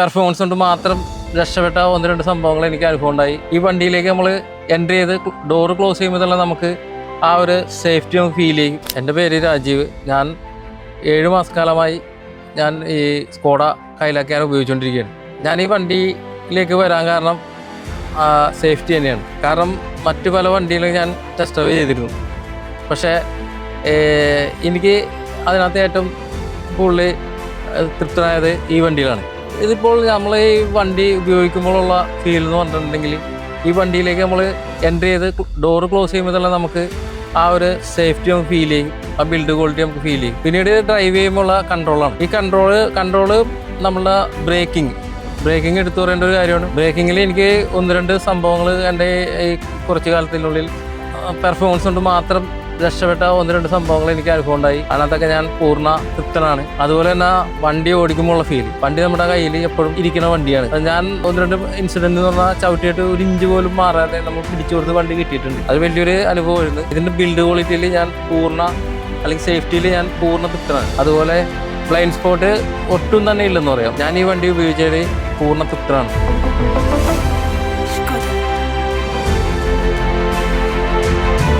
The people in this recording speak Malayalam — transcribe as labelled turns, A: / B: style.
A: പെർഫോമൻസ് കൊണ്ട് മാത്രം രക്ഷപ്പെട്ട ഒന്ന് രണ്ട് സംഭവങ്ങൾ എനിക്ക് അനുഭവം ഉണ്ടായി. ഈ വണ്ടിയിലേക്ക് നമ്മൾ എൻട്രി ചെയ്ത് ഡോറ് ക്ലോസ് ചെയ്യുമ്പോൾ തന്നെ നമുക്ക് ആ ഒരു സേഫ്റ്റി നമുക്ക് ഫീൽ ചെയ്യും. എൻ്റെ പേര് രാജീവ്. ഞാൻ 7 മാസക്കാലമായി ഞാൻ ഈ സ്കോഡ കൈലാക്കാൻ ഉപയോഗിച്ചുകൊണ്ടിരിക്കുകയാണ്. ഞാൻ ഈ വണ്ടിയിലേക്ക് വരാൻ കാരണം സേഫ്റ്റി തന്നെയാണ്. കാരണം മറ്റു പല വണ്ടികളും ഞാൻ ടെസ്റ്റ് ഡ്രൈവ് ചെയ്തിരുന്നു. പക്ഷേ എനിക്ക് അതിനകത്ത് ഏറ്റവും കൂടുതൽ തൃപ്തനായത് ഈ വണ്ടിയിലാണ്. ഇതിപ്പോൾ നമ്മൾ ഈ വണ്ടി ഉപയോഗിക്കുമ്പോഴുള്ള ഫീൽ എന്ന് പറഞ്ഞിട്ടുണ്ടെങ്കിൽ ഈ വണ്ടിയിലേക്ക് നമ്മൾ എൻട്രി ചെയ്ത് ഡോറ് ക്ലോസ് ചെയ്യുമ്പോൾ തന്നെ നമുക്ക് ആ ഒരു സേഫ്റ്റി നമുക്ക് ഫീൽ ചെയ്യും, ആ ബിൽഡ് ക്വാളിറ്റി നമുക്ക് ഫീൽ ചെയ്യും. പിന്നീട് ഡ്രൈവ് ചെയ്യുമ്പോഴുള്ള കൺട്രോളാണ്. ഈ കൺട്രോള് നമ്മളുടെ ബ്രേക്കിംഗ് എടുത്തു പറയേണ്ട ഒരു കാര്യമാണ്. ബ്രേക്കിങ്ങിൽ എനിക്ക് 1-2 സംഭവങ്ങൾ എൻ്റെ ഈ കുറച്ച് കാലത്തിനുള്ളിൽ പെർഫോമൻസ് കൊണ്ട് മാത്രം രക്ഷപ്പെട്ട 1-2 സംഭവങ്ങൾ എനിക്ക് അനുഭവം ഉണ്ടായി. അതിനകത്തൊക്കെ ഞാൻ പൂർണ്ണ തൃപ്തനാണ്. അതുപോലെ തന്നെ വണ്ടി ഓടിക്കുമ്പോഴുള്ള ഫീൽ, വണ്ടി നമ്മുടെ കയ്യിൽ എപ്പോഴും ഇരിക്കുന്ന വണ്ടിയാണ്. ഞാൻ 1-2 ഇൻസിഡന്റ് എന്ന് പറഞ്ഞാൽ ചവിട്ടിയിട്ട് 1 ഇഞ്ച് പോലും മാറാതെ നമ്മൾ പിടിച്ചു കൊടുത്ത് വണ്ടി കിട്ടിയിട്ടുണ്ട്. അത് വലിയൊരു അനുഭവമായിരുന്നു. ഇതിന്റെ ബിൽഡ് ക്വാളിറ്റിയിൽ ഞാൻ അല്ലെങ്കിൽ സേഫ്റ്റിയിൽ ഞാൻ പൂർണ്ണ തൃപ്തനാണ്. അതുപോലെ ബ്ലൈൻഡ് സ്പോട്ട് ഒട്ടും തന്നെ ഇല്ലെന്ന് പറയാം. ഞാൻ ഈ വണ്ടി ഉപയോഗിച്ചതിൽ പൂർണ്ണ തൃപ്തനാണ്.